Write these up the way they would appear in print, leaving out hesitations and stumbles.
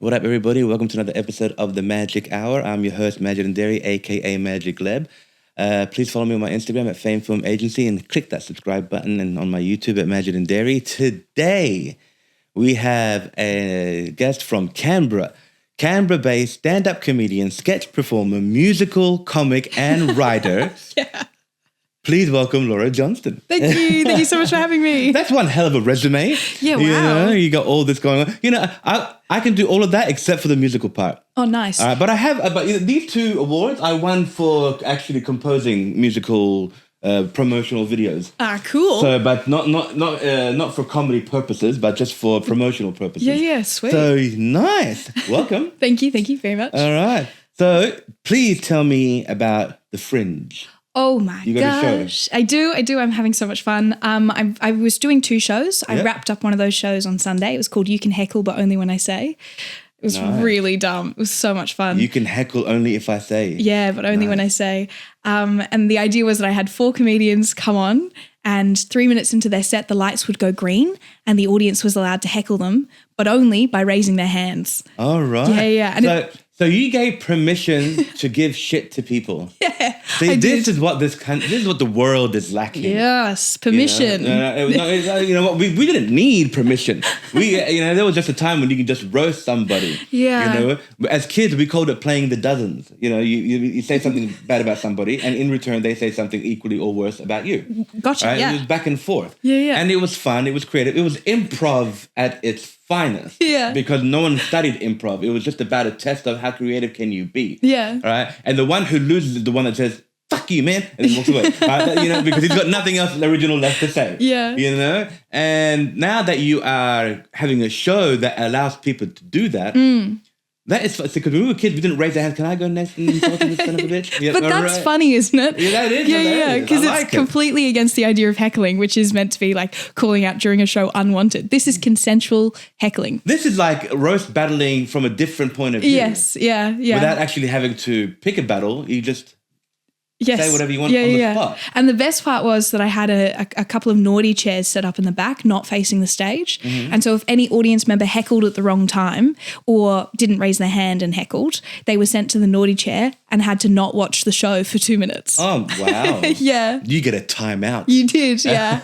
What up, everybody? Welcome to another episode of The Magic Hour. I'm your host, MagicLeb, a.k.a. MagicLeb. Please follow me on my Instagram at Fame Film Agency and click that subscribe button, and on my YouTube at MagicLeb. Today, we have a guest from Canberra. Canberra-based stand-up comedian, sketch performer, musical, comic, and writer. Yeah. Please welcome Laura Johnstone. Thank you. Thank you so much for having me. That's one hell of a resume. Yeah, wow. You know, you got all this going on. You know, I can do all of that except for the musical part. Oh, nice. All right, but I have, these two awards I won for actually composing musical promotional videos. Ah, cool. So, but not for comedy purposes, but just for promotional purposes. Yeah, sweet. So nice. Welcome. Thank you very much. All right. So please tell me about The Fringe. Oh my You got a gosh. show? I do. I'm having so much fun. I was doing 2 shows. I wrapped up one of those shows on Sunday. It was called You Can Heckle But Only When I Say. It was really dumb. It was so much fun. You can heckle only if I say. Yeah, but only when I say. And the idea was that I had 4 comedians come on, and 3 minutes into their set, the lights would go green and the audience was allowed to heckle them, but only by raising their hands. All right. Yeah. And so you gave permission to give shit to people. Yeah. See, this is what the world is lacking. Yes, permission. You know what? We didn't need permission. There was just a time when you could just roast somebody. Yeah. You know, as kids, we called it playing the dozens. You know, you say something bad about somebody, and in return, they say something equally or worse about you. Gotcha. Right? Yeah. It was back and forth. Yeah. And it was fun. It was creative. It was improv at its finest. Yeah. Because no one studied improv. It was just about a test of how creative can you be. Yeah. All right. And the one who loses is the one that says, "Fuck you, man," and then walks away. Right? You know, because he's got nothing else original left to say. Yeah. You know? And now that you are having a show that allows people to do that, that is because when we were kids, we didn't raise our hands. Can I go next and talk to this son of a bitch? Yeah, but that's funny, isn't it? Yeah, that is. Yeah, because it's completely against the idea of heckling, which is meant to be like calling out during a show unwanted. This is consensual heckling. This is like roast battling from a different point of view. Yes, yeah. Without actually having to pick a battle, you just say whatever you want on the spot. And the best part was that I had a couple of naughty chairs set up in the back, not facing the stage. Mm-hmm. And so if any audience member heckled at the wrong time or didn't raise their hand and heckled, they were sent to the naughty chair and had to not watch the show for 2 minutes. Oh, wow. Yeah. You get a timeout. You did, yeah.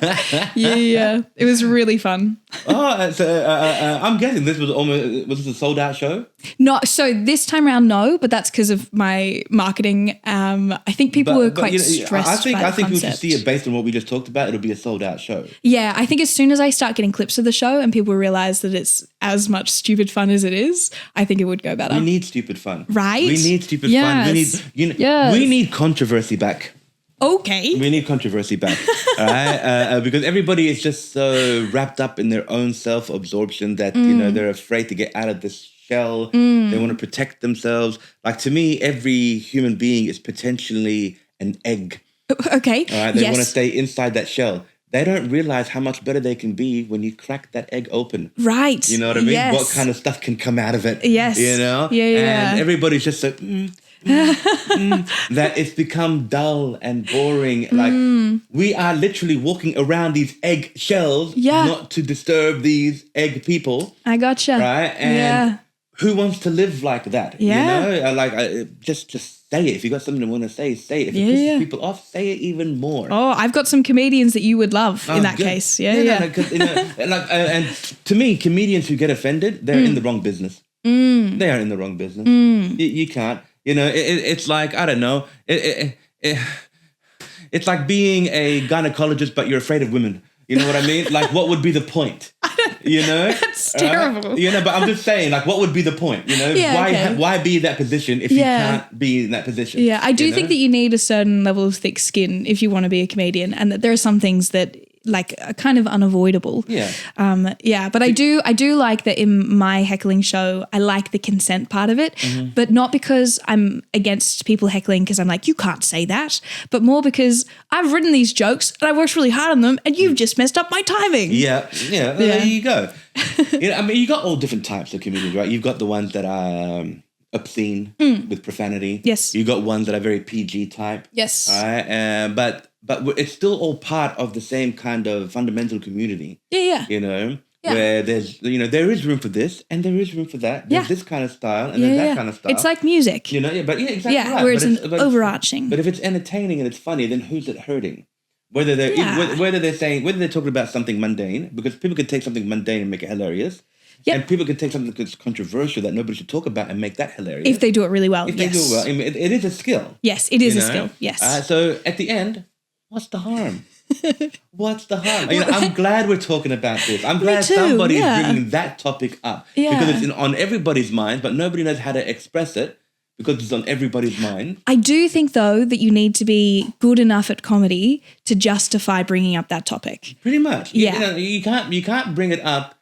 Yeah. It was really fun. I'm guessing was this a sold out show? No, so this time around, no, but that's because of my marketing. I think people were quite stressed. I think you'll just see it based on what we just talked about. It'll be a sold out show. Yeah, I think as soon as I start getting clips of the show and people realize that it's as much stupid fun as it is, I think it would go better. We need stupid fun, right? We need stupid fun. We need controversy back. Okay. We need controversy back, all right? Because everybody is just so wrapped up in their own self-absorption that they're afraid to get out of this shell. They want to protect themselves. Like, to me, every human being is potentially an egg. Okay. All right. They want to stay inside that shell. They don't realize how much better they can be when you crack that egg open. Right. You know what I mean? Yes. What kind of stuff can come out of it? Yes. You know? Yeah. And everybody's just like, that it's become dull and boring. Like, we are literally walking around these egg shells not to disturb these egg people. I gotcha. Right? And who wants to live like that? Yeah. You know? Just say it. If you got something to want to say, say it. If it pisses people off, say it even more. Oh, I've got some comedians that you would love in that case. Yeah. And to me, comedians who get offended, they're in the wrong business. They are in the wrong business. You can't. You know, it's like, I don't know. It's like being a gynecologist, but you're afraid of women. You know what I mean? Like, what would be the point? You know? That's terrible. But I'm just saying, like, what would be the point? You know? Why be in that position if you can't be in that position? Yeah, I do think that you need a certain level of thick skin if you want to be a comedian, and that there are some things that like are kind of unavoidable. Yeah. But I do like that in my heckling show, I like the consent part of it, but not because I'm against people heckling because I'm like, you can't say that, but more because I've written these jokes and I worked really hard on them and you've just messed up my timing. Yeah. There you go. You got all different types of comedians, right? You've got the ones that are obscene with profanity. Yes. You got ones that are very PG type. Yes. All right. But it's still all part of the same kind of fundamental community. Yeah. You know, Yeah. where there's, there is room for this and there is room for that. There's this kind of style and there's that kind of style. It's like music. Exactly right. Where it's overarching. But if it's entertaining and it's funny, then who's it hurting? Whether they're talking about something mundane, because people can take something mundane and make it hilarious. Yep. And people can take something that's controversial that nobody should talk about and make that hilarious. If they do it really well. If they do it well. I mean, it is a skill. Yes, it is a skill. Yes. So at the end, what's the harm? What's the harm? I'm glad we're talking about this. I'm glad somebody is bringing that topic up. Yeah. Because it's on everybody's mind, but nobody knows how to express it because it's on everybody's mind. I do think, though, that you need to be good enough at comedy to justify bringing up that topic. Pretty much. Yeah. You can't bring it up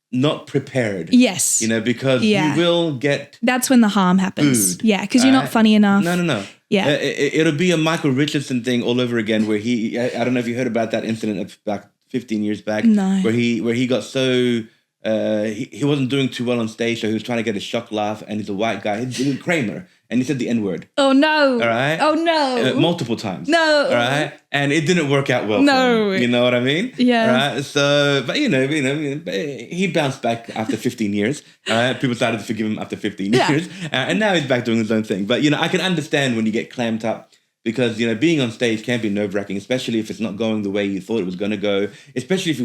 not prepared. Yes. Because you will get... That's when the harm happens. booed. Yeah, because you're not funny enough. No. Yeah. It'll be a Michael Richardson thing all over again where I don't know if you heard about that incident of back 15 years back. No. Where he got so... he wasn't doing too well on stage, so he was trying to get a shock laugh, and he's a white guy. He's Kramer, and he said the N-word. Oh, no. All right? Oh, no. Multiple times. No. All right? And it didn't work out well for him. You know what I mean? Yeah. All right? So, but he bounced back after 15 years. All right? People started to forgive him after 15 years. And now he's back doing his own thing. But, I can understand when you get clamped up. Because, being on stage can be nerve-wracking, especially if it's not going the way you thought it was going to go. Especially if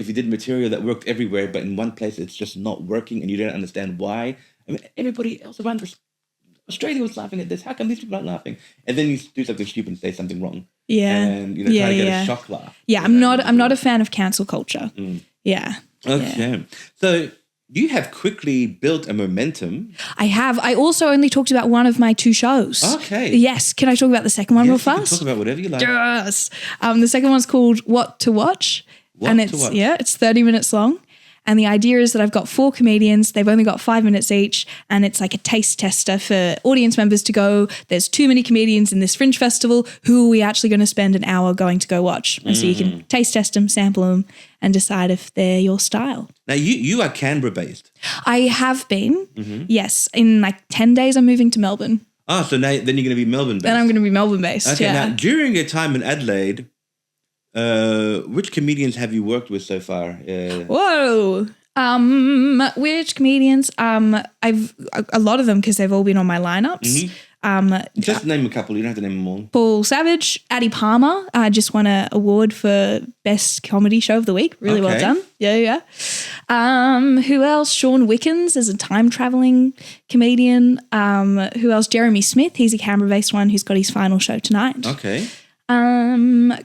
you did material that worked everywhere, but in one place it's just not working and you don't understand why. I mean, everybody else around Australia was laughing at this. How come these people aren't laughing? And then you do something stupid and say something wrong. Yeah. And, try to get a shock laugh. Yeah, I'm not a fan of cancel culture. Mm. Yeah. Okay. Yeah. So... you have quickly built a momentum. I have. I also only talked about one of my 2 shows. Okay. Yes. Can I talk about the second one real fast? You can talk about whatever you like. Yes. The second one's called What to Watch. It's 30 minutes long. And the idea is that I've got 4 comedians. They've only got 5 minutes each. And it's like a taste tester for audience members to go, there's too many comedians in this Fringe Festival. Who are we actually going to spend an hour going to go watch? And so you can taste test them, sample them, and decide if they're your style. Now, you are Canberra-based. I have been, yes. In like 10 days, I'm moving to Melbourne. Oh, so then you're going to be Melbourne-based. Then I'm going to be Melbourne-based, Okay, now, during your time in Adelaide, which comedians have you worked with so far? Whoa. Which comedians? I've a lot of them because they've all been on my lineups. Just name a couple. You don't have to name them all. Paul Savage, Addie Palmer. Just won an award for Best Comedy Show of the Week. Really well done. Yeah. Who else? Sean Wickens is a time traveling comedian. Who else? Jeremy Smith. He's a Canberra-based one who's got his final show tonight. Okay.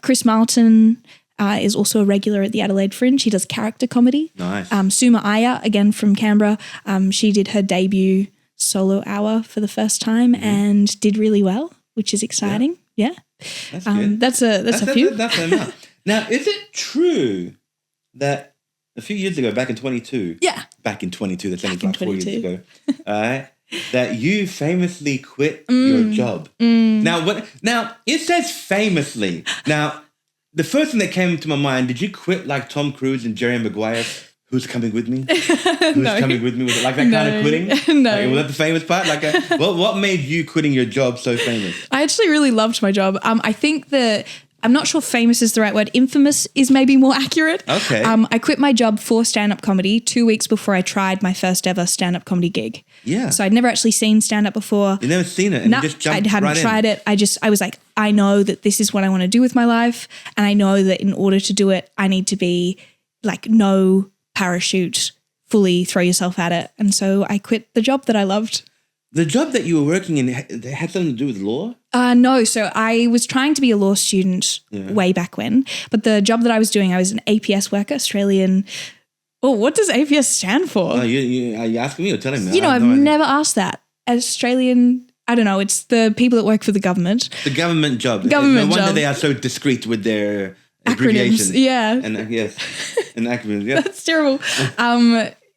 Chris Martin. Is also a regular at the Adelaide Fringe. He does character comedy. Nice. Suma Aya, again from Canberra. She did her debut solo hour for the first time and did really well, which is exciting. Yeah. That's good. That's a few. That's enough. Now, is it true that a few years ago, back in 22, back in 22, that's only like 4 years ago, that you famously quit your job? Now, it says famously. Now, the first thing that came to my mind, did you quit like Tom Cruise and Jerry Maguire? Who's coming with me? Who's coming with me? Was it like that kind of quitting? No. Like, was that the famous part? What made you quitting your job so famous? I actually really loved my job. I think that I'm not sure famous is the right word. Infamous is maybe more accurate. Okay. I quit my job for stand-up comedy 2 weeks before I tried my first ever stand-up comedy gig. Yeah. So I'd never actually seen stand-up before. You'd never seen it and you just jumped I hadn't tried it. I was like, I know that this is what I want to do with my life. And I know that in order to do it, I need to be like no parachute, fully throw yourself at it. And so I quit the job that I loved. The job that you were working in, it had something to do with law? No. So I was trying to be a law student way back when, but the job that I was doing, I was an APS worker, Australian. Oh, what does APS stand for? Oh, are you asking me or telling me? I've never asked that. Australian, I don't know. It's the people that work for the government. The government job. No wonder they are so discreet with their abbreviations. Yeah. And yes, and acronyms. Yeah. That's terrible.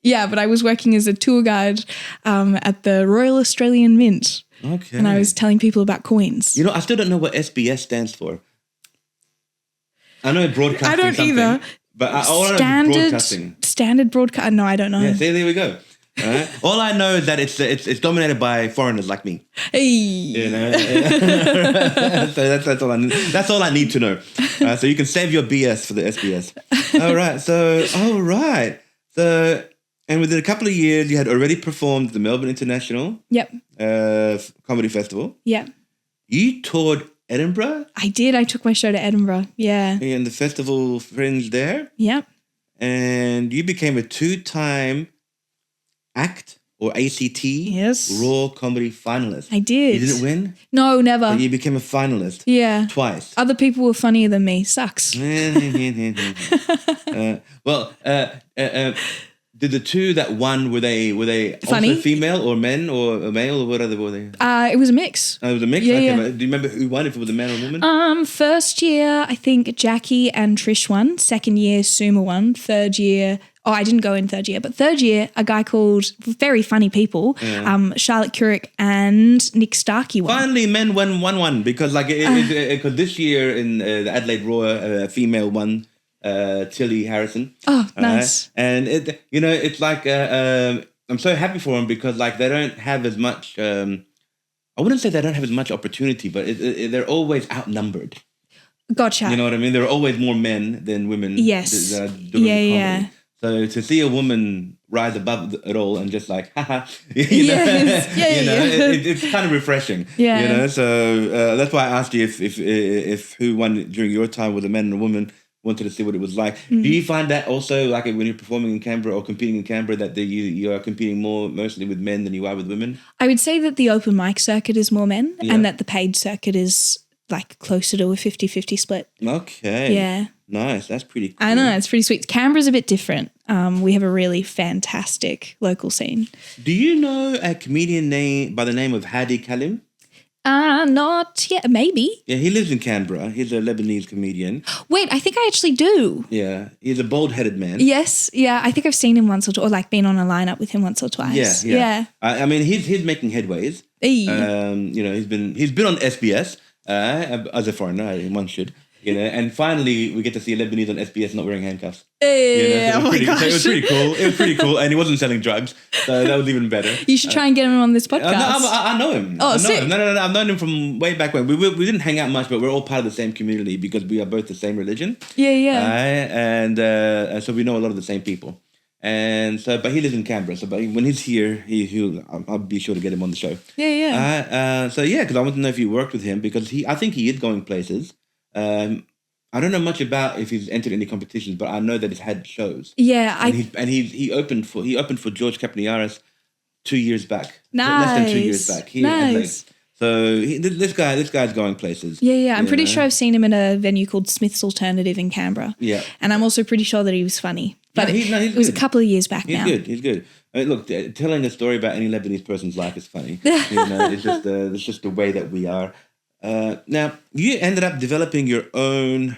Yeah, but I was working as a tour guide at the Royal Australian Mint. Okay. And I was telling people about coins. I still don't know what SBS stands for. I know broadcasting. I don't something, either. But all I know is broadcasting. Standard broadcast. No, I don't know. Yeah, see, there we go. All I know is that it's dominated by foreigners like me. Hey. So that's all I need. That's all I need to know. So you can save your BS for the SBS. All right. So, and within a couple of years, you had already performed the Melbourne International Yep. Comedy Festival. Yep. You toured Edinburgh. I did. I took my show to Edinburgh. Yeah. And the festival Fringe there. Yep. And you became a 2-time ACT or ACT Raw Comedy finalist. I did. You didn't win? No, never. But you became a finalist. Yeah. Twice. Other people were funnier than me. Sucks. Did the two that won, were they Funny? also female or men or a male or what other were they? It was a mix. Oh, it was a mix? Yeah, Okay, yeah. but do you remember who won, if it was a man or a woman? First year, I think Jackie and Trish won. Second year, Suma won. Third year, I didn't go in third year, but third year, a guy called, very funny people, Charlotte Couric and Nick Starkey won. Finally, men won because because this year in the Adelaide Raw, female won. Tilly Harrison. Oh, nice. And it's like I'm so happy for them because like they don't have as much. I wouldn't say they don't have as much opportunity, but they're always outnumbered. Gotcha. You know what I mean? There are always more men than women. Yes. That are doing comedy. Yeah. So to see a woman rise above it all and just like, haha, it's kind of refreshing. Yeah. You know, so that's why I asked you if who won during your time, was a man and a woman. Wanted to see what it was like. Do you find that also, like when you're performing in Canberra or competing in Canberra, that you are competing mostly with men than you are with women? I would say that the open mic circuit is more men and that the paid circuit is like closer to a 50-50 split. Okay. Yeah. Nice. That's pretty cool. I know, it's pretty sweet. Canberra's a bit different. We have a really fantastic local scene. Do you know a comedian by the name of Hadi Kalim? Not yet. Maybe. Yeah, he lives in Canberra. He's a Lebanese comedian. Wait, I think I actually do. Yeah, he's a bald-headed man. Yes, yeah. I think I've seen him once or twice, or like been on a lineup with him once or twice. Yeah. I mean, he's making headways. Hey. He's been on SBS as a foreigner. One should. And finally we get to see a Lebanese on SBS not wearing handcuffs. Hey, so it was pretty cool. It was pretty cool, and he wasn't selling drugs, so that was even better. You should try and get him on this podcast. I know him. Oh, I know sick. him. No, I've known him from way back when. We didn't hang out much, but we're all part of the same community because we are both the same religion. Yeah. And so we know a lot of the same people. And so, but he lives in Canberra. So, but when he's here, I'll be sure to get him on the show. Yeah. Because I want to know if you worked with him because I think he is going places. I don't know much about if he's entered any competitions, but I know that he's had shows. Yeah, he opened for George Kapniaris 2 years back. Nice. Less than 2 years back. Here in Adelaide. So this guy's going places. Yeah. I'm pretty sure I've seen him in a venue called Smith's Alternative in Canberra. Yeah. And I'm also pretty sure that he was funny. But it was a couple of years back now. He's good. I mean, look, telling a story about any Lebanese person's life is funny. It's just the way that we are. Now, you ended up developing your own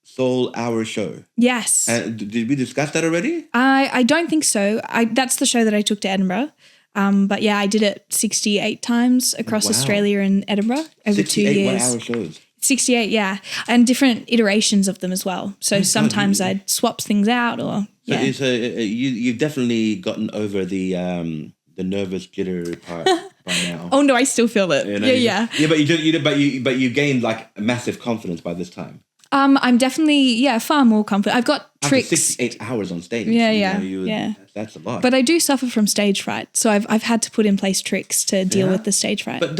Soul Hour show. Yes. Did we discuss that already? I don't think so. That's the show that I took to Edinburgh. But yeah, I did it 68 times across Australia and Edinburgh over 2 years. 68 1-hour shows. 68, yeah. And different iterations of them as well. So sometimes I'd swap things out or, yeah. So you've definitely gotten over the nervous jitter part by now. Oh no, I still feel it. Yeah. Yeah, but you gained like massive confidence by this time. I'm definitely, far more confident. I've got tricks. 68 hours on stage. Yeah. That's a lot. But I do suffer from stage fright. So I've had to put in place tricks to deal with the stage fright. But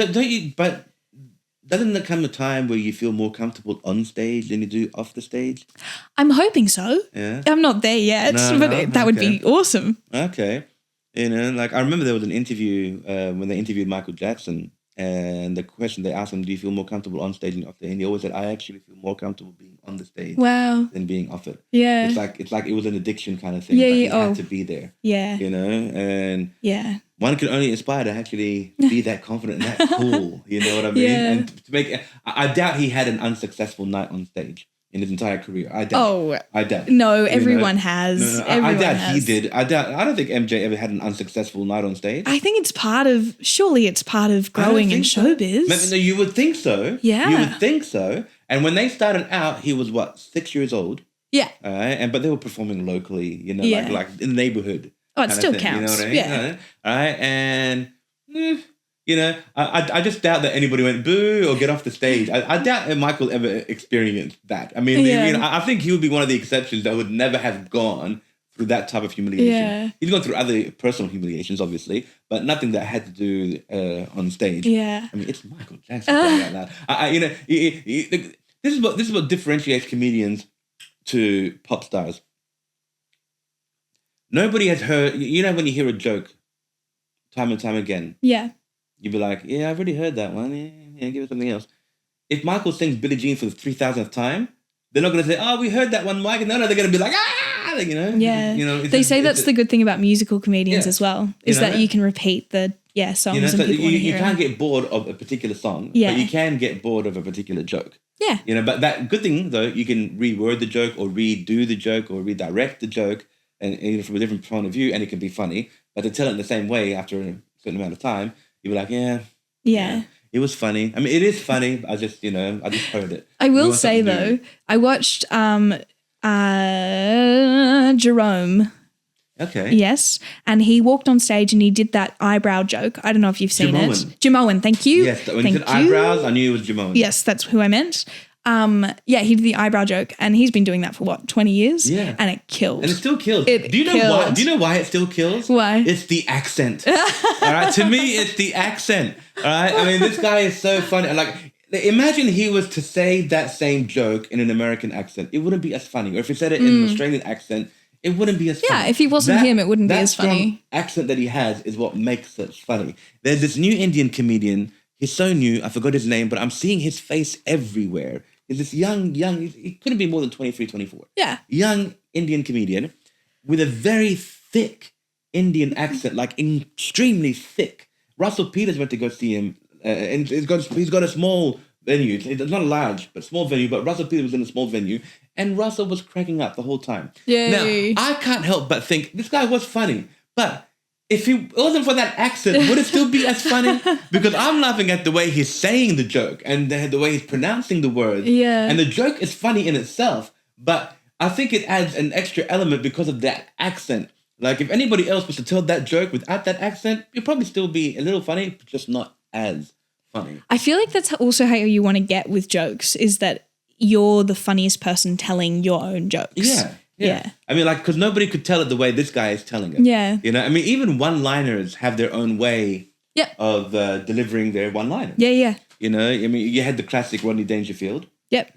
doesn't there come a time where you feel more comfortable on stage than you do off the stage? I'm hoping so. Yeah. I'm not there yet, that would be awesome. Okay. Like I remember there was an interview when they interviewed Michael Jackson, and the question they asked him, do you feel more comfortable on stage than off the stage? And he always said, I actually feel more comfortable being on the stage than being off it. Yeah. It's like it was an addiction kind of thing. Yeah, you had to be there. Yeah. And yeah. One can only aspire to actually be that confident and that cool. You know what I mean? Yeah. And to make, I doubt he had an unsuccessful night on stage in his entire career. I doubt. No, everyone has. No, I doubt he did. I don't think MJ ever had an unsuccessful night on stage. I think surely it's part of growing in showbiz. No, you would think so. Yeah. You would think so. And when they started out, he was 6 years old? Yeah. But they were performing locally, like in the neighborhood. Oh, it still counts. You know what I mean? Yeah. All right. And, I just doubt that anybody went boo or get off the stage. I doubt that Michael ever experienced that. I mean, I think he would be one of the exceptions that would never have gone through that type of humiliation. Yeah. He's gone through other personal humiliations, obviously, but nothing that had to do on stage. Yeah. I mean, it's Michael Jackson. Like that. This is what differentiates comedians to pop stars. Nobody has heard. When you hear a joke, time and time again. Yeah. You'd be like, yeah, I've already heard that one. Yeah, give it something else. If Michael sings Billie Jean for the 3,000th time, they're not going to say, oh, we heard that one, Mike. No, they're going to be like, ah, Yeah. They say that's the good thing about musical comedians as well, is that you can repeat the songs and people want to hear you can't get bored of a particular song, Yeah. but you can get bored of a particular joke. Yeah. But that good thing, though, you can reword the joke or redo the joke or redirect the joke and from a different point of view, and it can be funny. But to tell it in the same way after a certain amount of time, you'll be like, yeah. It was funny. I mean, it is funny. But I just heard it. I will say though, I watched Jerome. Okay. Yes, and he walked on stage and he did that eyebrow joke. I don't know if you've seen it. Jamoan, thank you. Yes, when he said eyebrows, I knew it was Jamoan. Yes, that's who I meant. He did the eyebrow joke, and he's been doing that for 20 years? Yeah. And it killed. And it still kills. Do you know why it still kills? Why? It's the accent. All right. To me, it's the accent. All right. I mean, this guy is so funny. Like, imagine he was to say that same joke in an American accent. It wouldn't be as funny. Or if he said it in an Australian accent, it wouldn't be as funny. Yeah, if he wasn't him, it wouldn't be as funny. That accent that he has is what makes it funny. There's this new Indian comedian. He's so new. I forgot his name, but I'm seeing his face everywhere. He's this young, he couldn't be more than 23, 24. Yeah. Young Indian comedian with a very thick Indian accent, like extremely thick. Russell Peters went to go see him, and he's got a small venue. It's not large, but small venue, but Russell Peters was in a small venue, and Russell was cracking up the whole time. Yay. Now, I can't help but think, this guy was funny, but if it wasn't for that accent, would it still be as funny? Because I'm laughing at the way he's saying the joke and the way he's pronouncing the words. Yeah. And the joke is funny in itself, but I think it adds an extra element because of that accent. Like, if anybody else was to tell that joke without that accent, it'd probably still be a little funny, but just not as funny. I feel like that's also how you want to get with jokes, is that you're the funniest person telling your own jokes. Yeah. I mean, because nobody could tell it the way this guy is telling it. Yeah. I mean, even one-liners have their own way of delivering their one-liner. Yeah. I mean, you had the classic Rodney Dangerfield. Yep.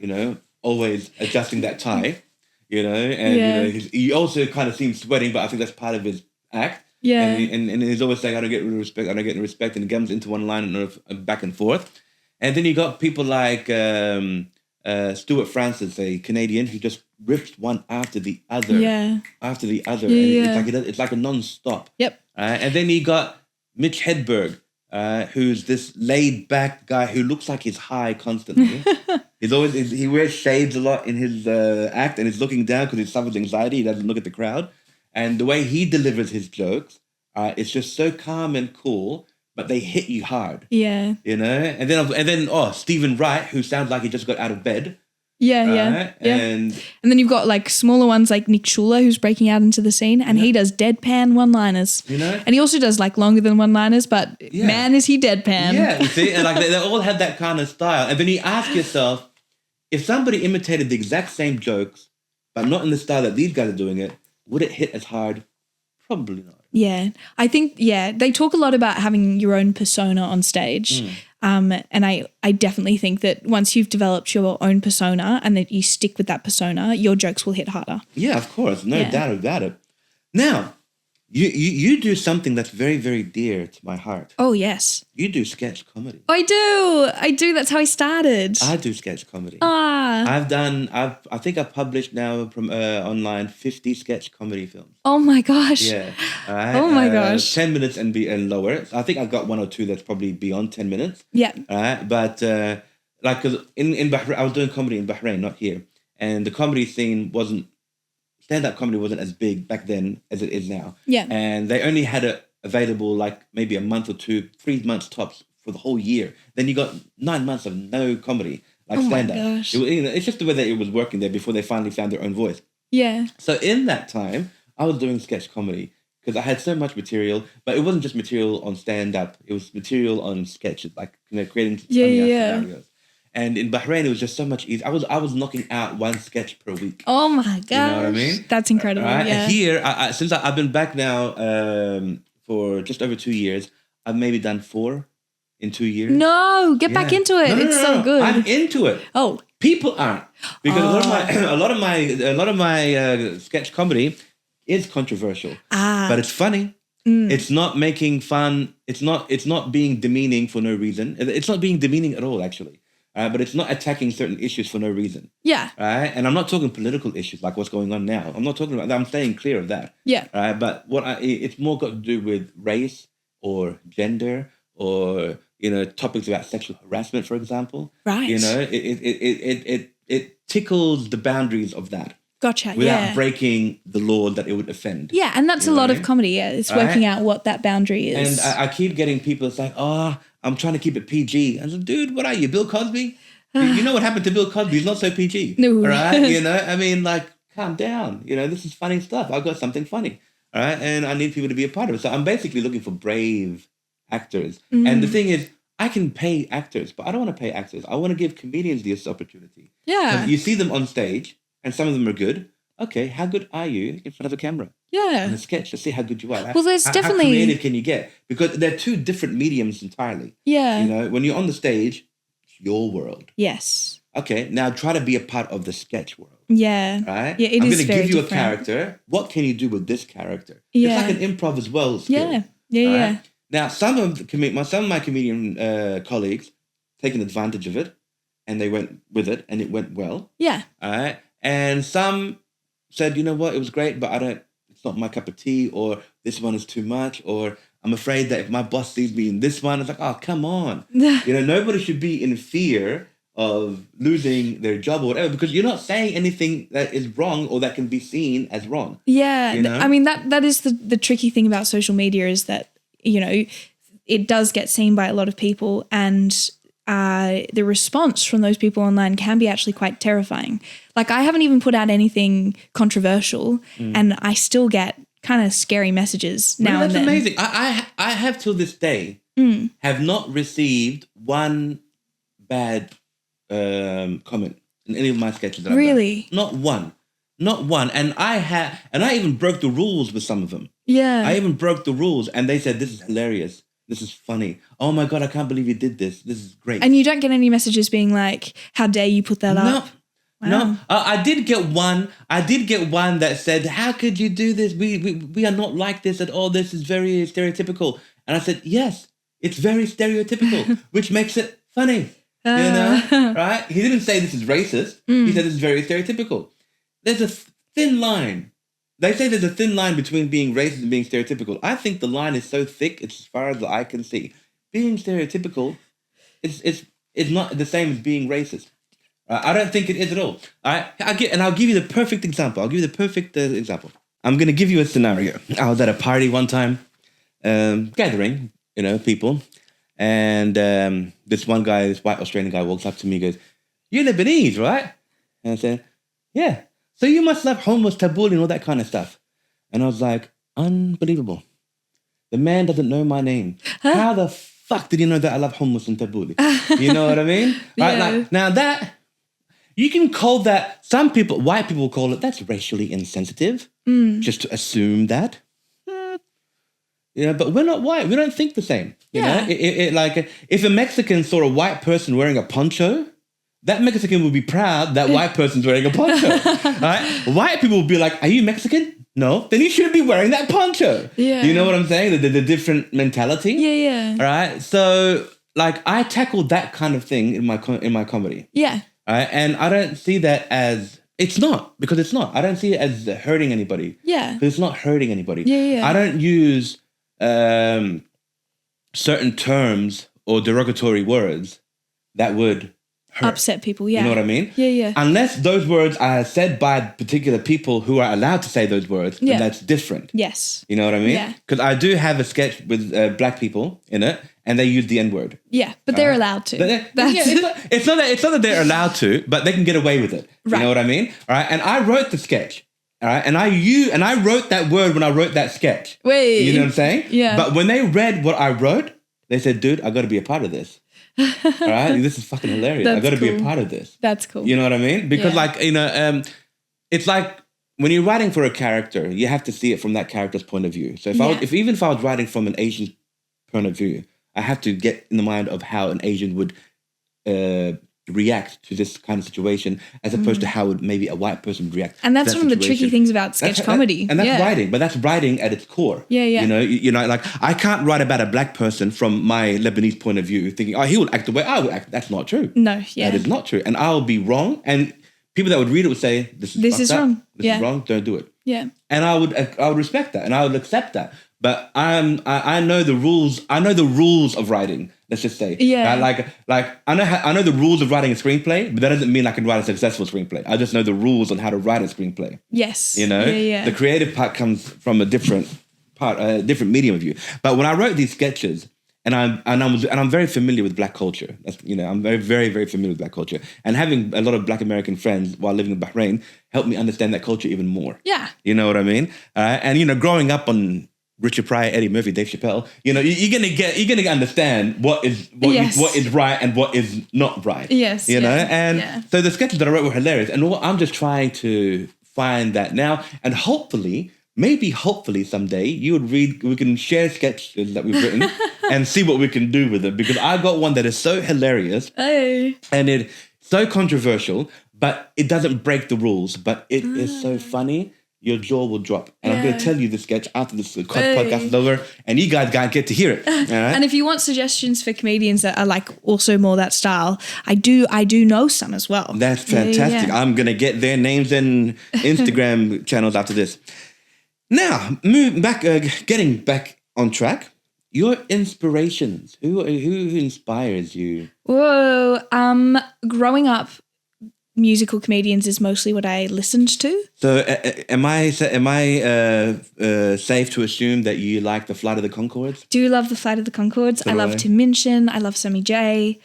Always adjusting that tie, and he also kind of seems sweating, but I think that's part of his act. Yeah. And he's always saying, I don't get respect, and it comes into one line and back and forth. And then you got people like Stuart Francis, a Canadian, who just rips one after the other. Yeah. After the other. Yeah. And it's like a non-stop. Yep. And then you got Mitch Hedberg, who's this laid-back guy who looks like he's high constantly. He wears shades a lot in his act, and he's looking down because he suffers anxiety. He doesn't look at the crowd. And the way he delivers his jokes, it's just so calm and cool, but they hit you hard. Yeah. And then Stephen Wright, who sounds like he just got out of bed. Yeah. And then you've got like smaller ones like Nick Schuler, who's breaking out into the scene, and he does deadpan one-liners. And he also does like longer than one-liners, but man, is he deadpan. Yeah, you see, and like they all have that kind of style. And then you ask yourself, if somebody imitated the exact same jokes, but not in the style that these guys are doing it, would it hit as hard? Probably not. Yeah. I think, they talk a lot about having your own persona on stage. And I definitely think that once you've developed your own persona and that you stick with that persona, your jokes will hit harder. Yeah, of course. No doubt about it. Now, you do something that's very, very dear to my heart. Oh, yes. You do sketch comedy. I do. That's how I started. I do sketch comedy. Ah. I think I've published now from online 50 sketch comedy films. Oh my gosh. Yeah. Right. Oh my gosh. 10 minutes and lower. I think I've got one or two that's probably beyond 10 minutes. Yeah. Right. But because in Bahrain, I was doing comedy in Bahrain, not here. And the comedy scene stand-up comedy wasn't as big back then as it is now. Yeah. And they only had it available like maybe a month or 2, 3 months tops for the whole year. Then you got 9 months of no comedy, like stand-up. My gosh. It's just the way that it was working there before they finally found their own voice. Yeah. So in that time, I was doing sketch comedy because I had so much material, but it wasn't just material on stand-up. It was material on sketches, like creating funny scenarios. And in Bahrain, it was just so much easier. I was knocking out one sketch per week. Oh my gosh. You know what I mean? That's incredible. Right? Yeah. And here, since I've been back now for just over 2 years, I've maybe done 4 in 2 years. No, get back into it. It's so good. I'm into it. Oh. People aren't, because a lot of my sketch comedy is controversial. But it's funny. It's not making fun. It's not being demeaning for no reason. It's not being demeaning at all, actually. But it's not attacking certain issues for no reason. Yeah. Right? And I'm not talking political issues like what's going on now. I'm not talking about that. I'm staying clear of that. Yeah. Right? But it's more got to do with race or gender or, topics about sexual harassment, for example. Right. It tickles the boundaries of that. Gotcha. Without breaking the law that it would offend. Yeah, and that's a lot of comedy. Yeah, it's working out what that boundary is. And I keep getting people saying, I'm trying to keep it PG. I said, dude, what are you, Bill Cosby? You know what happened to Bill Cosby? He's not so PG. No. All right? Calm down. This is funny stuff. I've got something funny. All right? And I need people to be a part of it. So I'm basically looking for brave actors. And the thing is, I can pay actors, but I don't want to pay actors. I want to give comedians this opportunity. Yeah. You see them on stage, and some of them are good. Okay, how good are you in front of a camera? Yeah. In a sketch, let's see how good you are. Well, there's definitely... How creative can you get? Because they're 2 different mediums entirely. Yeah. When you're on the stage, it's your world. Yes. Okay, now try to be a part of the sketch world. Yeah. Right? Yeah, I'm is going to very give you different. a character. What can you do with this character? Yeah. It's like an improv as well skill. Yeah. Yeah, right? yeah. Now, some of my comedian colleagues taken advantage of it, and they went with it, and it went well. Yeah. All right? And some said, you know what, it was great, but it's not my cup of tea, or this one is too much, or I'm afraid that if my boss sees me in this one, it's like, oh, come on. Nobody should be in fear of losing their job or whatever, because you're not saying anything that is wrong or that can be seen as wrong. Yeah. I mean, that is the tricky thing about social media is that, it does get seen by a lot of people, and the response from those people online can be actually quite terrifying. Like, I haven't even put out anything controversial, and I still get kind of scary messages now and then. That's amazing. I have till this day have not received one bad comment in any of my sketches that I've done. Not one. And I even broke the rules with some of them. Yeah. I even broke the rules, and they said, this is hilarious. This is funny. Oh my God, I can't believe you did this. This is great. And you don't get any messages being like, how dare you put that up? Wow. No. I did get one that said, how could you do this? We are not like this at all. This is very stereotypical. And I said, yes, it's very stereotypical, which makes it funny. Right? He didn't say this is racist. He said this is very stereotypical. There's a thin line. They say there's a thin line between being racist and being stereotypical. I think the line is so thick, it's as far as the eye can see. Being stereotypical is not the same as being racist. I don't think it is at all. I'll give you the perfect example. example. I'm going to give you a scenario. I was at a party one time, gathering, people. And this one guy, this white Australian guy, walks up to me and goes, "You're Lebanese, right?" And I said, "Yeah. So you must love hummus, tabbouleh, and all that kind of stuff." And I was like, unbelievable. The man doesn't know my name. Huh? How the fuck did he know that I love hummus and tabbouleh? You know what I mean? Right? Yeah. Like, now that, you can call that, some people, white people call it, that's racially insensitive. Just to assume that. But we're not white. We don't think the same. You know? Like, if a Mexican saw a white person wearing a poncho, that Mexican would be proud that white person's wearing a poncho. Right? White people would be like, "Are you Mexican? No. Then you shouldn't be wearing that poncho." Yeah. You know what I'm saying? The different mentality. Yeah. All right. So, like, I tackled that kind of thing in my comedy. Yeah. All right. And I don't see that as, it's not, because it's not. I don't see it as hurting anybody. Yeah. Because it's not hurting anybody. Yeah. I don't use certain terms or derogatory words that would hurt. Upset people, yeah. You know what I mean? Yeah. Unless those words are said by particular people who are allowed to say those words, then that's different. Yes. You know what I mean? Yeah. Because I do have a sketch with black people in it, and they use the N-word. Yeah, but they're allowed to. It's not that they're allowed to, but they can get away with it. Right. You know what I mean? All right. And I wrote the sketch. All right. And I wrote that word when I wrote that sketch. Wait. You know what I'm saying? Yeah. But when they read what I wrote, they said, "Dude, I got to be a part of this." All right, this is fucking hilarious. I got to be a part of this. That's cool. You know what I mean? Because it's like when you're writing for a character, you have to see it from that character's point of view. So if I was writing from an Asian point of view, I have to get in the mind of how an Asian would react to this kind of situation, as opposed to how would maybe a white person react. And that's one of the tricky things about sketch comedy. And that's writing, but that's writing at its core. Yeah. You know, like I can't write about a black person from my Lebanese point of view, thinking, oh, he will act the way I would act. That's not true. No, yeah, that is not true, and I'll be wrong. And people that would read it would say, "This is wrong. This is wrong. Don't do it." Yeah, and I would respect that, and I would accept that. But I know the rules. I know the rules of writing. Let's just say, like I know the rules of writing a screenplay, but that doesn't mean I can write a successful screenplay. I just know the rules on how to write a screenplay. Yes, you know, the creative part comes from a different part, a different medium of you. But when I wrote these sketches, and I'm very familiar with black culture. That's, I'm very, very, very familiar with black culture, and having a lot of black American friends while living in Bahrain helped me understand that culture even more. Yeah, you know what I mean. And growing up on Richard Pryor, Eddie Murphy, Dave Chappelle, you're gonna understand what is right and what is not right. Yes, So the sketches that I wrote were hilarious, and I'm just trying to find that now, and hopefully someday we can share sketches that we've written and see what we can do with it, because I've got one that is so hilarious and it's so controversial, but it doesn't break the rules, but it is so funny. Your jaw will drop. And I'm going to tell you the sketch after this podcast is over, and you guys gotta get to hear it. All right? And if you want suggestions for comedians that are like also more that style, I do know some as well. That's fantastic. I'm going to get their names and Instagram channels after this. Now, getting back on track. Your inspirations. Who inspires you? Whoa. Growing up, musical comedians is mostly what I listened to. So, am I safe to assume that you like the Flight of the Conchords? Do love the Flight of the Conchords. I love Tim Minchin. I love Sammy J.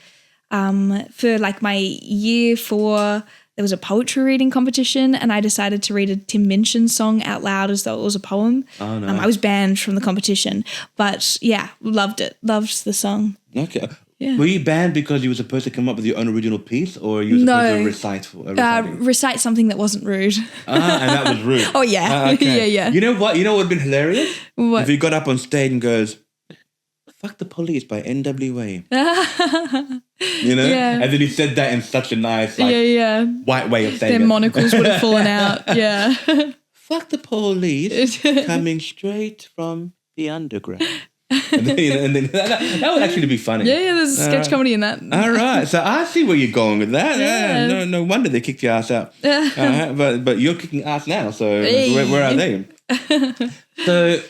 For like my year 4, there was a poetry reading competition, and I decided to read a Tim Minchin song out loud as though it was a poem. Oh no! I was banned from the competition, but yeah, loved it. Loved the song. Okay. Yeah. Were you banned because you were supposed to come up with your own original piece, or you were supposed to recite something that wasn't rude? And that was rude. Oh yeah, okay. yeah. You know what? You know what would have been hilarious? What? If he got up on stage and goes, "Fuck the Police" by NWA. Yeah. And then he said that in such a nice, white way of saying Their it. monocles would have fallen out. Yeah. Fuck the police, coming straight from the underground. And then that would actually be funny. Yeah, there's a sketch comedy in that. All right, so I see where you're going with that. Yeah. No wonder they kicked your ass out. But you're kicking ass now, so where are they? So,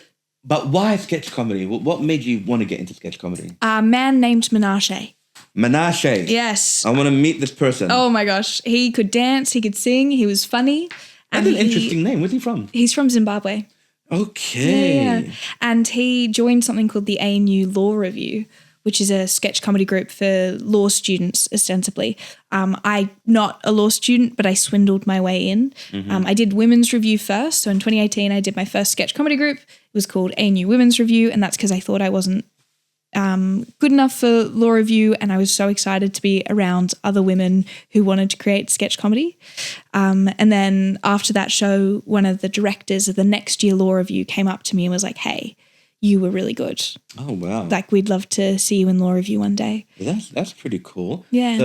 but why sketch comedy? What made you want to get into sketch comedy? A man named Menashe. Menashe. Yes. I want to meet this person. Oh my gosh, he could dance, he could sing, he was funny. That's an interesting name. Where's he from? He's from Zimbabwe. Okay. Yeah. And he joined something called the ANU Law Review, which is a sketch comedy group for law students, ostensibly. I'm not a law student, but I swindled my way in. Mm-hmm. I did Women's Review first. So in 2018, I did my first sketch comedy group. It was called ANU Women's Review, and that's because I thought I wasn't good enough for law review, and I was so excited to be around other women who wanted to create sketch comedy. And then after that show, one of the directors of the next year law review came up to me and was like, "Hey, you were really good. Oh wow! Like, we'd love to see you in law review one day." That's pretty cool. Yeah.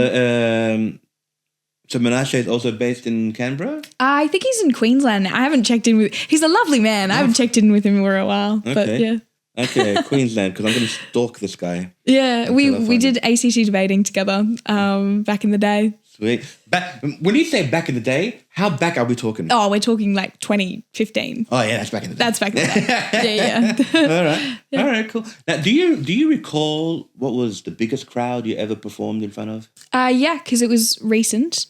So Menashe is also based in Canberra? I think he's in Queensland. I haven't checked in with. He's a lovely man. I haven't checked in with him for a while. Okay. But yeah. Okay, Queensland, because I'm going to stalk this guy. Yeah, we did ACT debating together back in the day. Sweet. When you say back in the day, how back are we talking? Oh, we're talking like 2015. Oh yeah, that's back in the day. That's back in the day. Yeah. All right. Yeah. All right, cool. Now, do you recall what was the biggest crowd you ever performed in front of? Yeah, because it was recent.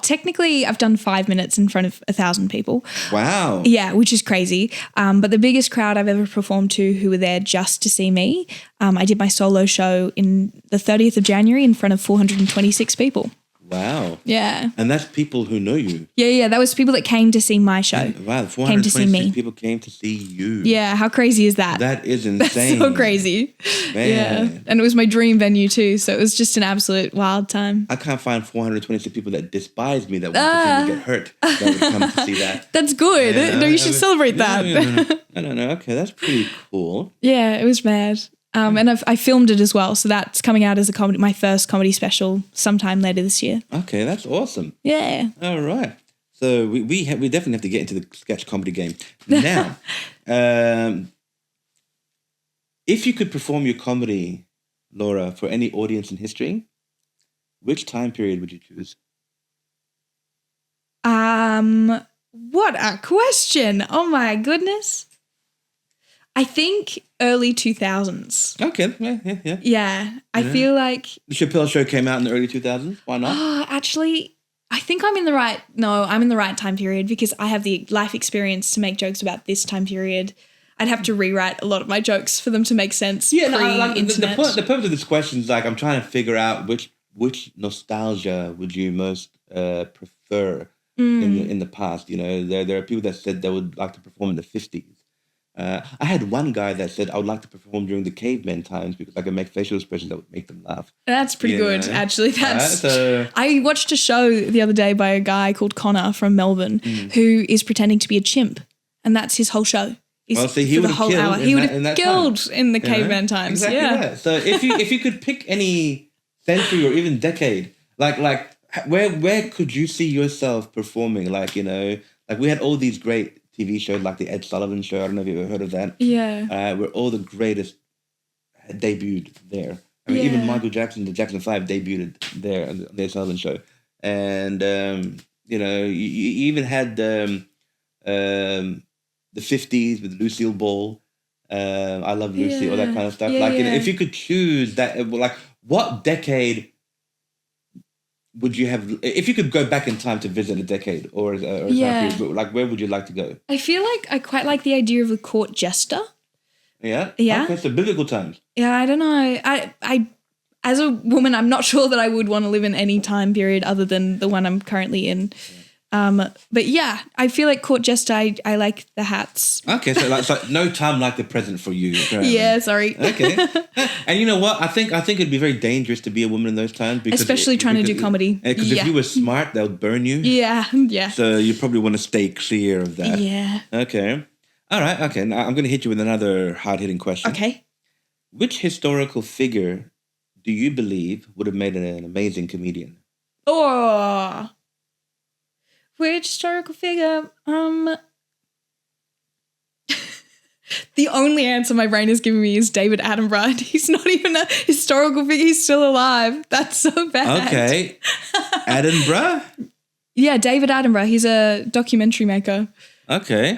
Technically I've done 5 minutes in front of 1,000 people. Wow. Yeah, which is crazy. But the biggest crowd I've ever performed to who were there just to see me, I did my solo show in the 30th of January in front of 426 people. Wow. Yeah. And that's people who know you. Yeah. That was people that came to see my show. Wow, Came to see me. 426 people came to see you. Yeah, how crazy is that? That is insane. That's so crazy. Man. Yeah. And it was my dream venue too, so it was just an absolute wild time. I can't find 426 people that despise me that want to see me get hurt that would come to see that. That's good. Yeah, no, you should celebrate that. I don't know. Okay, that's pretty cool. Yeah, it was mad. And I filmed it as well, so that's coming out as a comedy, my first comedy special sometime later this year. Okay, that's awesome. Yeah. All right. So we definitely have to get into the sketch comedy game. Now, if you could perform your comedy, Laura, for any audience in history, which time period would you choose? What a question. Oh my goodness. I think early 2000s. Okay, yeah. Yeah, I feel like... The Chappelle Show came out in the early 2000s. Why not? Oh, actually, I think I'm in the right... No, I'm in the right time period because I have the life experience to make jokes about this time period. I'd have to rewrite a lot of my jokes for them to make sense pre-internet. The purpose of this question is like I'm trying to figure out which nostalgia would you most prefer in the past. You know, there are people that said they would like to perform in the 50s. I had one guy that said I would like to perform during the caveman times because I could make facial expressions that would make them laugh. That's pretty good, actually. I watched a show the other day by a guy called Connor from Melbourne who is pretending to be a chimp, and that's his whole show. Well, see, he would have killed. He would have killed in the caveman times. Exactly right. So if you could pick any century or even decade, like where could you see yourself performing? Like, you know, like we had all these great TV shows like the Ed Sullivan Show. I don't know if you've ever heard of that. Yeah. Where all the greatest debuted there. I mean, even Michael Jackson, the Jackson 5 debuted there on the Ed Sullivan Show. And, you know, you even had the 50s with Lucille Ball. I Love Lucy, all that kind of stuff. You know, if you could choose that, like, what decade would you have, if you could go back in time to visit a decade or a time period, like where would you like to go? I feel like I quite like the idea of a court jester. Yeah? Yeah. Okay, so biblical times. Yeah, I don't know. I as a woman, I'm not sure that I would want to live in any time period other than the one I'm currently in. But yeah, I feel like court jester, I like the hats. Okay, so no time like the present for you. Apparently. Yeah, sorry. Okay. And you know what? I think it'd be very dangerous to be a woman in those times. Especially trying to do comedy. Because if you were smart, they'll burn you. Yeah. So you probably want to stay clear of that. Yeah. Okay. All right, okay. Now I'm going to hit you with another hard-hitting question. Okay. Which historical figure do you believe would have made an amazing comedian? Oh... Which historical figure? The only answer my brain is giving me is David Attenborough. He's not even a historical figure. He's still alive. That's so bad. Okay. Attenborough? Yeah, David Attenborough. He's a documentary maker. Okay.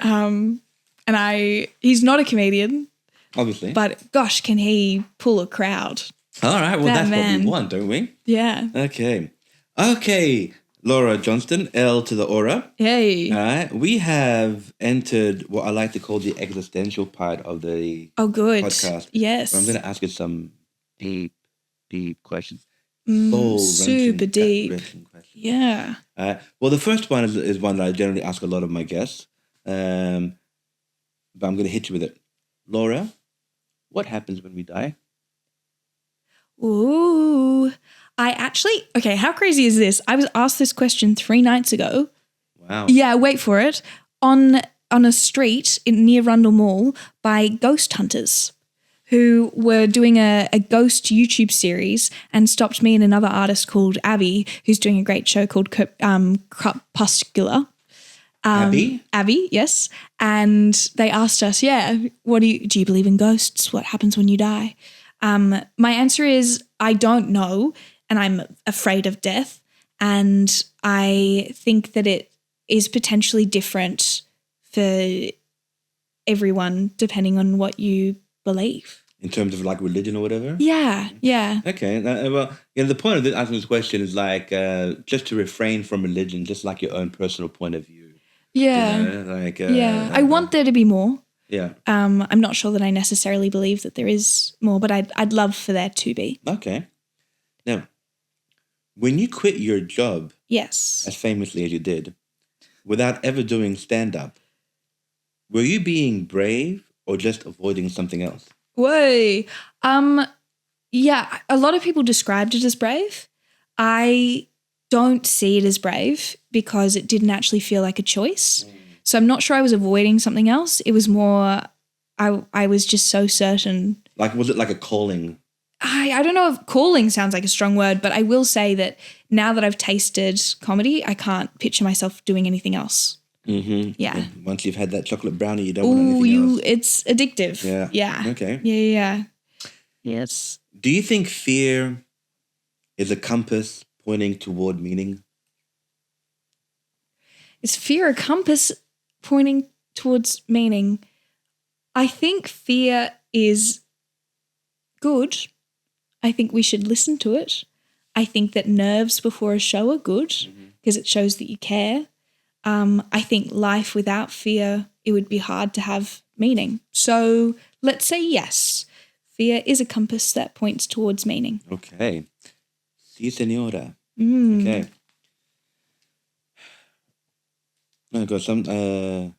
He's not a comedian. Obviously. But gosh, can he pull a crowd? All right. Well, that's what we want, don't we? Yeah. Okay. Laura Johnstone, L to the aura. Hey. All right. We have entered what I like to call the existential part of the podcast. Yes. So I'm going to ask you some deep questions. Super deep. Questions. Yeah. Well, the first one is one that I generally ask a lot of my guests. But I'm going to hit you with it. Laura, what happens when we die? Ooh. How crazy is this? I was asked this question 3 nights ago. Wow. Yeah, wait for it. On a street near Rundle Mall by ghost hunters who were doing a ghost YouTube series and stopped me and another artist called Abby, who's doing a great show called Crepuscular. Abby? Abby, yes. And they asked us, what do you believe in ghosts? What happens when you die? My answer is I don't know. And I'm afraid of death. And I think that it is potentially different for everyone depending on what you believe. In terms of like religion or whatever? Yeah. Okay. The point of asking this question is like just to refrain from religion, just like your own personal point of view. Yeah. You know, I want there to be more. Yeah. I'm not sure that I necessarily believe that there is more, but I'd love for there to be. Okay. Now, when you quit your job, Yes. as famously as you did, without ever doing stand-up, were you being brave or just avoiding something else? Whoa. Yeah, a lot of people described it as brave. I don't see it as brave because it didn't actually feel like a choice. So I'm not sure I was avoiding something else. It was more, I was just so certain. Like, was it like a calling? I don't know if calling sounds like a strong word, but I will say that now that I've tasted comedy, I can't picture myself doing anything else. Mm-hmm. Yeah. And once you've had that chocolate brownie, you don't want anything else. It's addictive. Yeah. Yeah. Okay. Yeah. Yes. Do you think fear is a compass pointing toward meaning? Is fear a compass pointing towards meaning? I think fear is good. I think we should listen to it. I think that nerves before a show are good because it shows that you care. I think life without fear, it would be hard to have meaning. So let's say yes. Fear is a compass that points towards meaning. Okay. Si, senora. Okay. Oh, God.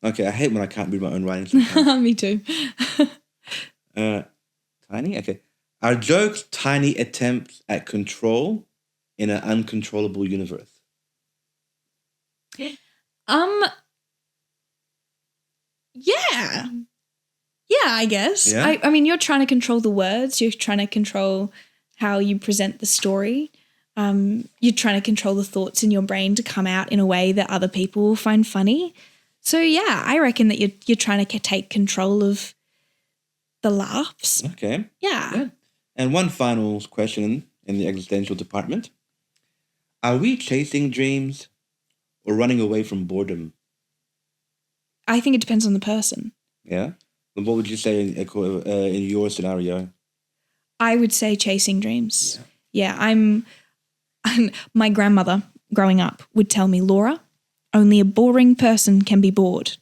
Okay, I hate when I can't read my own writing sometimes. Me too. Tiny? Okay. Are jokes tiny attempts at control in an uncontrollable universe? Yeah. Yeah, I guess. Yeah? I mean, you're trying to control the words. You're trying to control how you present the story. You're trying to control the thoughts in your brain to come out in a way that other people will find funny. So, yeah, I reckon that you're trying to take control of the laughs. Okay. Yeah. And one final question in the existential department. Are we chasing dreams or running away from boredom? I think it depends on the person. Yeah? And what would you say in your scenario? I would say chasing dreams. Yeah, my grandmother growing up would tell me, Laura, only a boring person can be bored.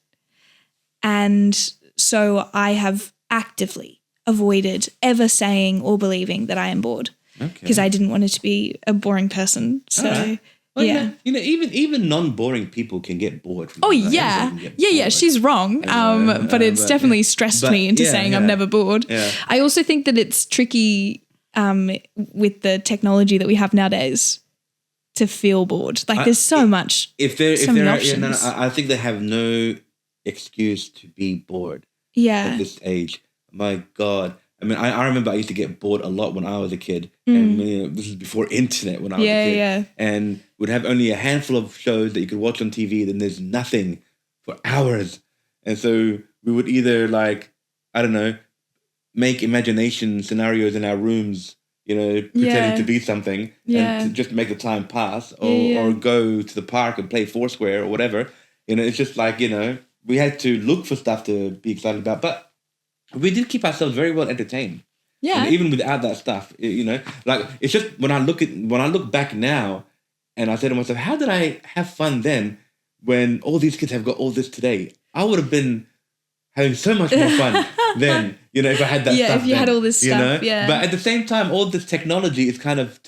And so I have actively avoided ever saying or believing that I am bored because I didn't want it to be a boring person. So, Well, yeah. Even non-boring people can get bored. From Yeah. She's wrong. But it's definitely stressed me into saying I'm never bored. Yeah. I also think that it's tricky with the technology that we have nowadays to feel bored. Like there's so much. Many options. I think they have no excuse to be bored. Yeah. At this age. My God. I mean, I remember I used to get bored a lot when I was a kid. And this is before internet when I was a kid. Yeah. And would have only a handful of shows that you could watch on TV. Then there's nothing for hours. And so we would either make imagination scenarios in our rooms, pretending to be something and to just make the time pass or go to the park and play Foursquare or whatever. It's just like, we had to look for stuff to be excited about. But we did keep ourselves very well entertained. Yeah. And even without that stuff, it's just when I look back now and I say to myself, how did I have fun then when all these kids have got all this today? I would have been having so much more fun then, if I had that stuff. Yeah, if you had all this stuff, But at the same time, all this technology is kind of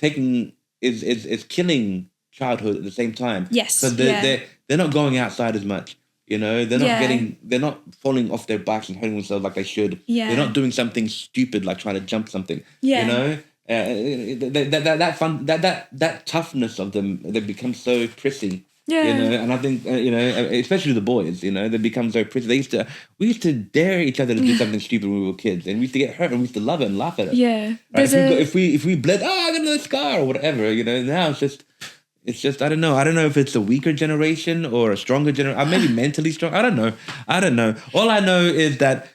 is killing childhood at the same time. Yes. So they're not going outside as much. They're not falling off their bikes and hurting themselves like they should. Yeah. They're not doing something stupid like trying to jump something. Yeah. That fun, that toughness of them, they become so prissy. Yeah. And I think especially the boys, they become so prissy. We used to dare each other to do something stupid when we were kids, and we used to get hurt, and we used to love it and laugh at it. Yeah. Right? If we bled, I got another scar or whatever. Now it's just I don't know if it's a weaker generation or a stronger generation. Maybe mentally strong. I don't know. All I know is that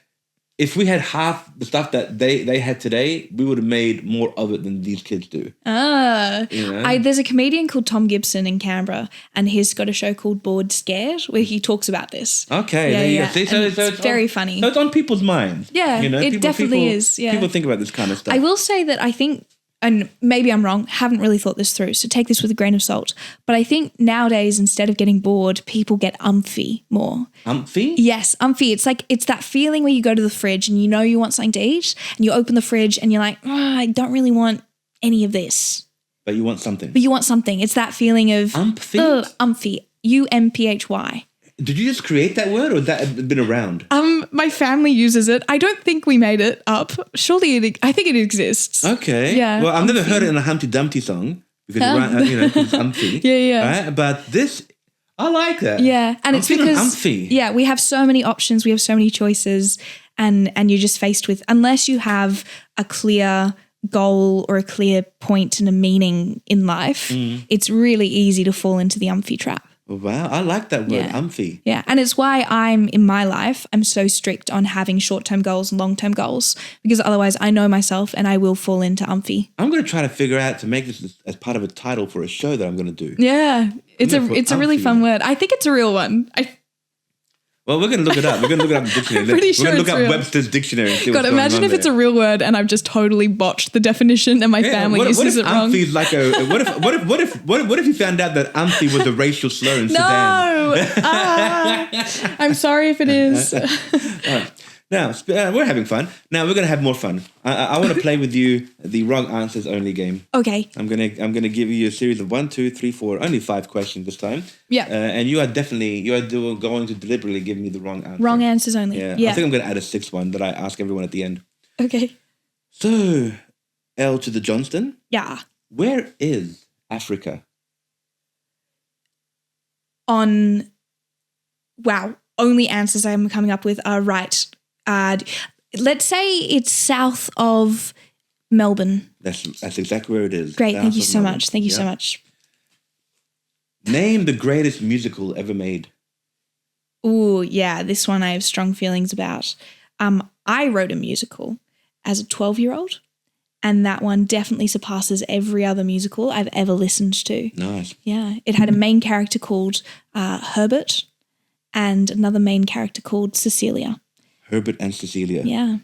if we had half the stuff that they had today, we would have made more of it than these kids do. There's a comedian called Tom Gibson in Canberra, and he's got a show called Bored Scared where he talks about this. Okay, there you go. See, so it's very funny. So it's on people's minds. Yeah, it definitely is. Yeah. People think about this kind of stuff. I will say that I think, and maybe I'm wrong, haven't really thought this through, so take this with a grain of salt. But I think nowadays, instead of getting bored, people get umphy more. Umphy? Yes, umphy. It's that feeling where you go to the fridge and you want something to eat, and you open the fridge and you're like, I don't really want any of this. But you want something. But you want something. It's that feeling of Umphy? Umphy. UMPHY. Did you just create that word, or that had been around? My family uses it. I don't think we made it up. Surely I think it exists. Okay. Yeah. Well, I've never heard it in a Humpty Dumpty song because it's Umphy. Yeah. Right? But this, I like that. Yeah, and it's because Umphy. Yeah, we have so many options. We have so many choices, and you're just faced with, unless you have a clear goal or a clear point and a meaning in life, it's really easy to fall into the Umphy trap. Wow, I like that word, Yeah. Umphy. Yeah, and it's why I'm so strict on having short-term goals and long-term goals, because otherwise I know myself and I will fall into Umphy. I'm going to try to figure out to make this as part of a title for a show that I'm going to do. Yeah, it's a really Umphy. fun word. I think it's a real one. Well, we're going to look it up. We're going to look it up in the dictionary. Pretty we're sure going to it's look up real. Webster's dictionary and see God, what's going imagine on if it's a there. real word and I've just totally botched the definition and my family uses it wrong. Umphy's like what if you found out that Umphy was a racial slur in Sudan? No! I'm sorry if it is. Now, we're having fun. Now we're going to have more fun. I want to play with you the wrong answers only game. Okay. I'm gonna give you a series of 1, 2, 3, 4, only 5 questions this time. Yeah. And you are going to deliberately give me the wrong answer. Wrong answers only. Yeah. Yeah. I think I'm going to add a 6th one that I ask everyone at the end. Okay. So, L to the Johnston. Yeah. Where is Africa? Only answers I'm coming up with are right. Let's say it's south of Melbourne. That's exactly where it is. Great. South Thank you of so Melbourne. much. Thank you so Yeah. much. Name the greatest musical ever made. Ooh, yeah. This one I have strong feelings about. I wrote a musical as a 12-year-old, and that one definitely surpasses every other musical I've ever listened to. Nice. Yeah. It had a main character called Herbert and another main character called Cecilia. Herbert and Cecilia. Yeah.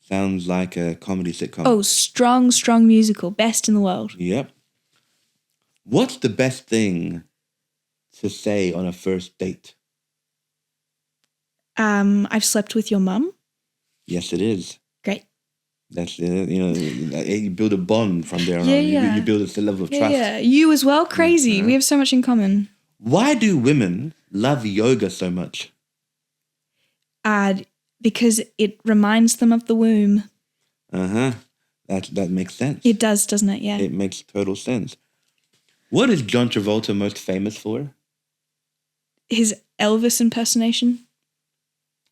Sounds like a comedy sitcom. Oh, strong musical. Best in the world. Yep. What's the best thing to say on a first date? I've slept with your mum. Yes, it is. Great. That's you build a bond from there on. Yeah. You build a level of trust. Yeah. You as well. Crazy. We have so much in common. Why do women love yoga so much? Because it reminds them of the womb. That makes sense. It does, doesn't it? Yeah. It makes total sense. What is John Travolta most famous for? His Elvis impersonation.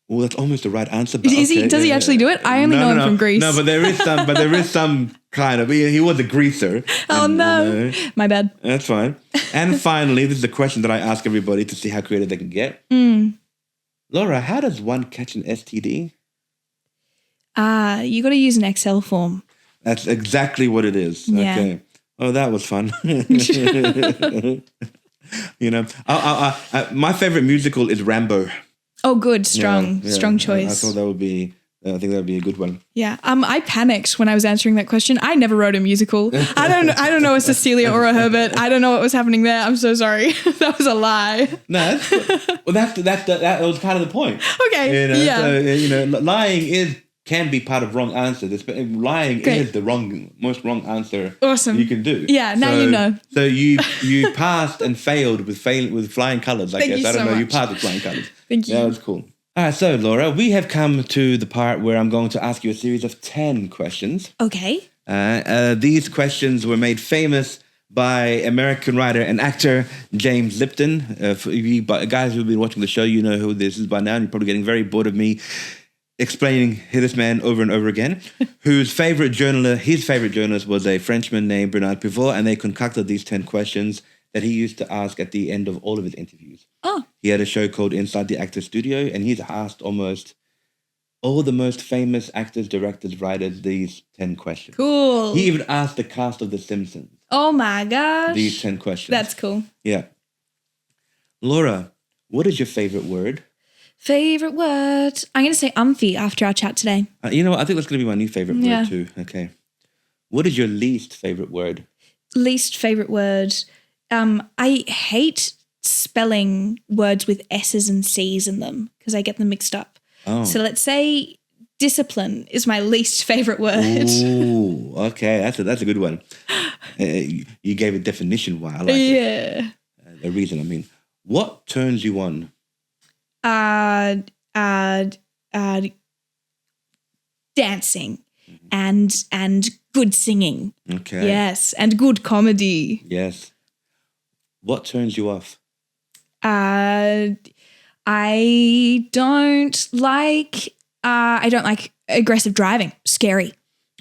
Well, that's almost the right answer. But Does he actually do it? I only know him from Greece. No, but there is some kind of. He was a greaser. Oh no, my bad. That's fine. And finally, this is a question that I ask everybody to see how creative they can get. Laura, how does one catch an STD? You got to use an Excel form. That's exactly what it is. Yeah. Okay. Oh, that was fun. My favorite musical is Rambo. Oh, good, strong choice. I thought that would be. I think that would be a good one. Yeah. I panicked when I was answering that question. I never wrote a musical. I don't know a Cecilia or a Herbert. I don't know what was happening there. I'm so sorry. That was a lie. No, that was kind of the point. Okay. So, lying can be part of wrong answers. Lying Great. is the most wrong answer Awesome. you can do. Yeah, now you know. So you passed and failed with flying colours, I Thank guess. you I don't so know. You much. passed with flying colours. Thank you. That was cool. All right, so Laura, we have come to the part where I'm going to ask you a series of 10 questions. Okay. These questions were made famous by American writer and actor James Lipton. For you guys who've been watching the show, you know who this is by now, and you're probably getting very bored of me explaining this man over and over again, his favorite journalist was a Frenchman named Bernard Pivot, and they concocted these 10 questions that he used to ask at the end of all of his interviews. Oh. He had a show called Inside the Actor's Studio, and he's asked almost all the most famous actors, directors, writers these 10 questions. Cool. He even asked the cast of The Simpsons Oh my gosh. these 10 questions. That's cool. Yeah. Laura, what is your favorite word? Favorite word. I'm going to say umphy after our chat today. You know what? I think that's going to be my new favorite Yeah. word too. Okay. What is your least favorite word? Least favorite word. I hate spelling words with S's and C's in them because I get them mixed up. Oh. So let's say discipline is my least favorite word. Ooh, okay. That's a good one. You gave a definition why. I like it. Yeah. A reason, I mean. What turns you on? Dancing and good singing. Okay. Yes, and good comedy. Yes. What turns you off? I don't like aggressive driving. Scary.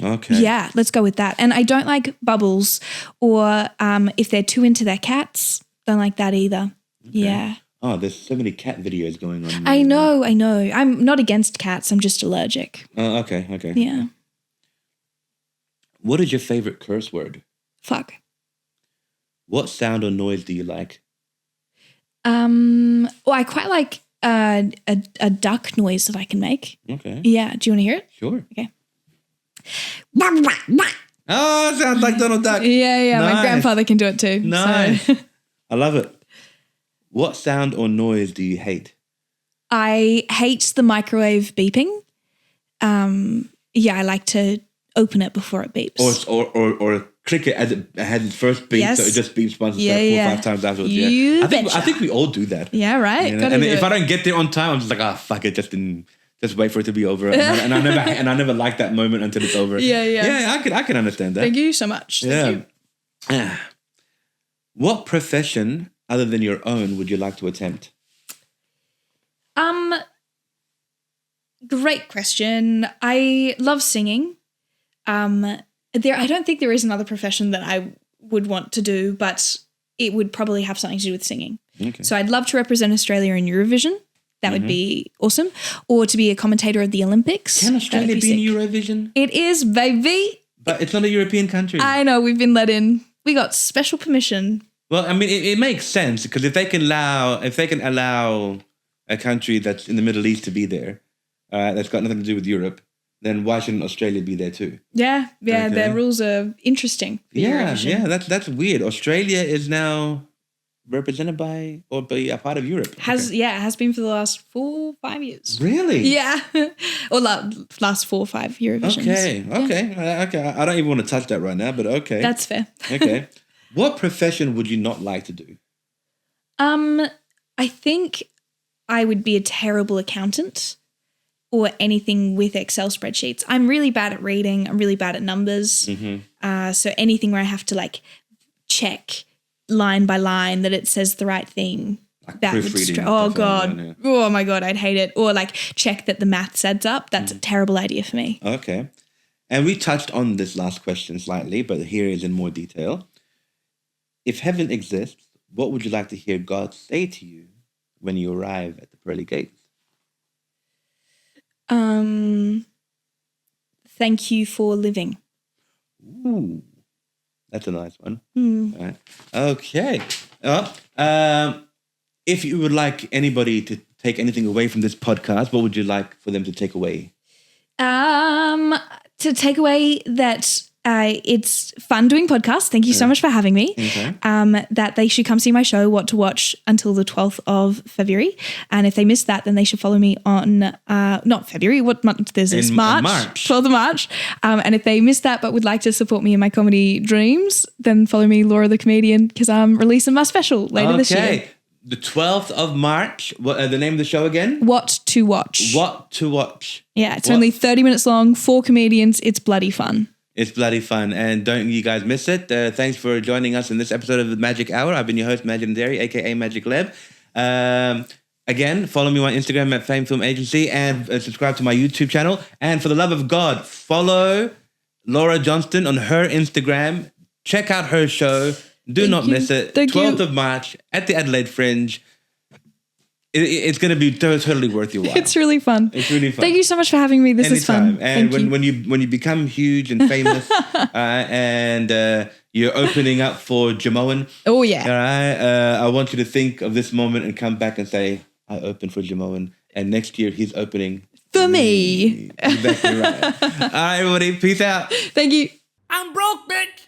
Okay. Yeah, let's go with that. And I don't like bubbles or if they're too into their cats. Don't like that either. Okay. Yeah. Oh, there's so many cat videos going on. I know. I'm not against cats. I'm just allergic. Okay. Yeah. What is your favorite curse word? Fuck. What sound or noise do you like? Well, I quite like a duck noise that I can make. Okay. Yeah. Do you want to hear it? Sure. Okay. Oh, it sounds like Donald Duck. Yeah. Nice. My grandfather can do it too. Nice. So. I love it. What sound or noise do you hate? I hate the microwave beeping. I like to open it before it beeps. Or a cricket as it has its first beep, Yes. so it just beeps once, 4 or 5 times afterwards. You I betcha. think we all do that. Yeah, right. You know? Gotta And do if it. I don't get there on time, I'm just like, fuck it, just wait for it to be over. And I never like that moment until it's over. Yeah. Yeah, I can understand that. Thank you so much. Thank you. What profession other than your own would you like to attempt? Great question. I love singing. I don't think there is another profession that I would want to do, but it would probably have something to do with singing. Okay. So I'd love to represent Australia in Eurovision. That would be awesome. Or to be a commentator at the Olympics. Can Australia That'd be in sick. Eurovision? It is, baby. But it's not a European country. I know, we've been let in. We got special permission. Well, I mean, it makes sense because if they can allow a country that's in the Middle East to be there, that's got nothing to do with Europe, then why shouldn't Australia be there too? Yeah, Okay. their rules are interesting. For Eurovision. That's weird. Australia is now represented by or be a part of Europe. It has been for the last 4 or 5 years. Really? Yeah, or last 4 or 5 Eurovisions. Okay. I don't even want to touch that right now, but okay. That's fair. Okay. What profession would you not like to do? I think I would be a terrible accountant or anything with Excel spreadsheets. I'm really bad at reading. I'm really bad at numbers. Mm-hmm. So anything where I have to like check line by line that it says the right thing. Like That would proofreading and oh stuff like god, that, yeah. oh my god, I'd hate it. Or like check that the maths adds up. That's a terrible idea for me. Okay. And we touched on this last question slightly, but here is in more detail. If heaven exists, what would you like to hear God say to you when you arrive at the pearly gates? Thank you for living. Ooh, that's a nice one. Mm. All right. Okay. If you would like anybody to take anything away from this podcast, what would you like for them to take away? To take away that it's fun doing podcasts. Thank you so much for having me. Okay. That they should come see my show, What to Watch, until the 12th of February. And if they missed that, then they should follow me on, not February, what month is this? March. 12th of March. And if they missed that but would like to support me in my comedy dreams, then follow me, Laura the Comedian, because I'm releasing my special later this year. Okay. The 12th of March. What the name of the show again? What to Watch. What to Watch. Yeah, it's only 30 minutes long, 4 comedians. It's bloody fun. It's bloody fun. And don't you guys miss it. Thanks for joining us in this episode of the Magic Hour. I've been your host, Magic Dairy, a.k.a. MagicLeb. Again, follow me on Instagram at Fame Film Agency and subscribe to my YouTube channel. And for the love of God, follow Laura Johnstone on her Instagram. Check out her show. Do not miss it. 12th of March at the Adelaide Fringe. It's going to be totally worth your while. It's really fun. It's really fun. Thank you so much for having me. This is fun. And Thank you. when you become huge and famous and you're opening up for Jamoan. Oh, yeah. All right. I want you to think of this moment and come back and say, I opened for Jamoan. And next year he's opening For me. Exactly right. All right, everybody. Peace out. Thank you. I'm broke, bitch.